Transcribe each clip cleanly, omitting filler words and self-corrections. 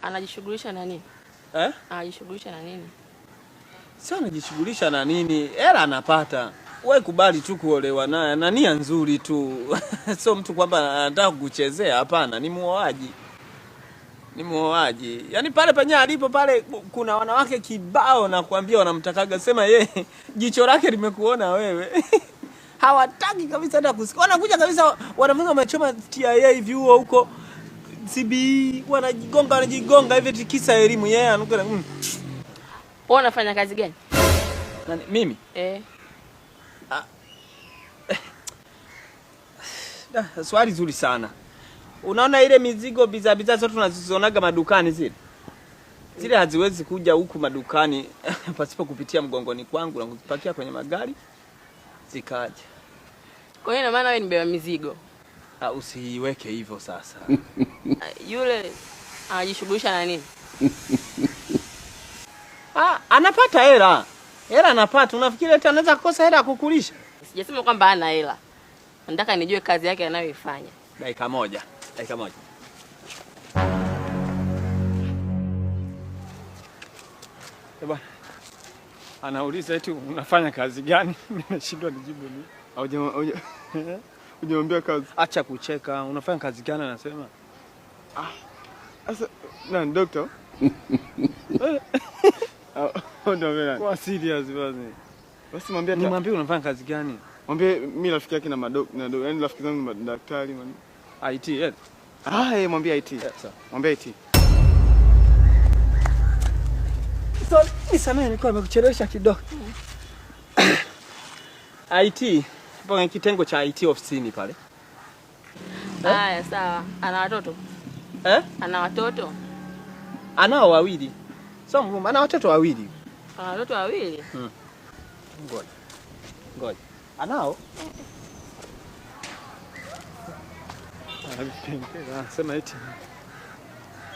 Anajishughulisha na nini? Anajishughulisha na nini? Sio anajishughulisha na nini? Hela anapata. Wewe kubali tu kuolewa naye, na nia nzuri tu. Sio mtu kwamba anataka kukuchezea, hapana, ni muoaji. Ni muoaji. Yaani pale penye alipo pale kuna wanawake kibao na kuambia wanamtakaga, sema yeye jicho lake limekuona wewe. Hawataki kabisa hata kusikia. Wanakuja kabisa wanafunzi wamechoma TIA hivi huko CBE wanajigonga hivi tikisa elimu yeye anuka. Wewe unafanya kazi gani? Nani mimi? Swali zuri sana. Unaona ile mizigo bidhaa zote tunazionaga madukani zile haziwezi kuja huku madukani pasipo kupitia mgongoni kwangu na kuzipakia kwenye magari zikaje. Kwa hiyo ina maana wewe ni mbeba mizigo? Usiweke hivyo sasa. Yule anajishughulisha na nini? Anapata hela. Hela anapata. Unafikiri eti anaweza kukosa hela kukulisha? Sijasema kwamba hana hela. Nataka nijue kazi yake anayoifanya. Dakika moja. Bwana. Anauliza eti unafanya kazi gani? Mimi nashindwa nijibu nini. Hujamwambia kazi. Acha kucheka. Unafanya kazi gani anasema? Sasa nani doctor? Ndio kwa serious basi. Basi mwambie nimwambie unafanya kazi gani? Mwambie mimi rafiki yake na yaani rafiki zangu ni madaktari man. IT yes. Mwambie IT. Mwambie IT. So, nisamee nilikuwa nimekuchelewesha kidogo. IT, pale kitengo cha IT ofisini pale. Haya sawa. Ana watoto? Ana watoto? Anao wawili. Sio mgumba, ana watoto wawili. Ana watoto wawili? Ngoja. Anao? Sema eti.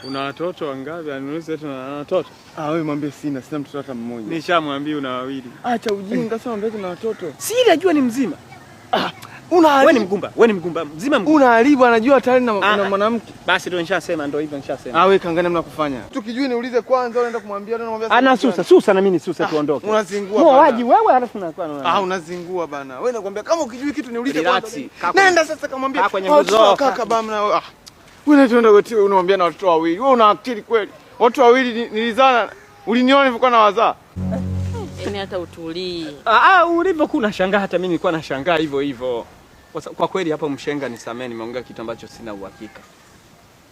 Una watoto wangapi? Aniulize eti una watoto? Wewe mwambie sina mtoto hata mmoja. Nishamwambia una wawili. Acha ujinga sasa, mwambie una watoto. Si ile ajua ni mzima. Wewe ni mgumba, mzima. Unaharibu, anajua tayari na mwanamke. Basi ndio nishasema, ndio hivyo nishasema. Wewe kangana mna kufanya. Tukijui niulize kwanza, unaenda kumwambia na namwambia susa na mimi susa tuondoke. Unazingua bana. Muaji wewe alafu unakuwa unazingua bana. Wewe nakwambia kama ukijui kitu niulize kwanza. Nenda sasa kamwambia. Kaka bana. Wewe tunaenda gotiwe unamwambia na watoto wawili. Wewe una akili kweli? Watu wawili nilizana. Uliniona nilivyokuwa na wazaa. Yaani hata utulii. Ulivyokuwa unashangaa hata mimi nilikuwa nashangaa hivyo. Kwa kweli hapo mshenga nisamee, nimeongea kitu ambacho sina uhakika.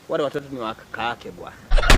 Wale watoto ni wa kaka yake bwana.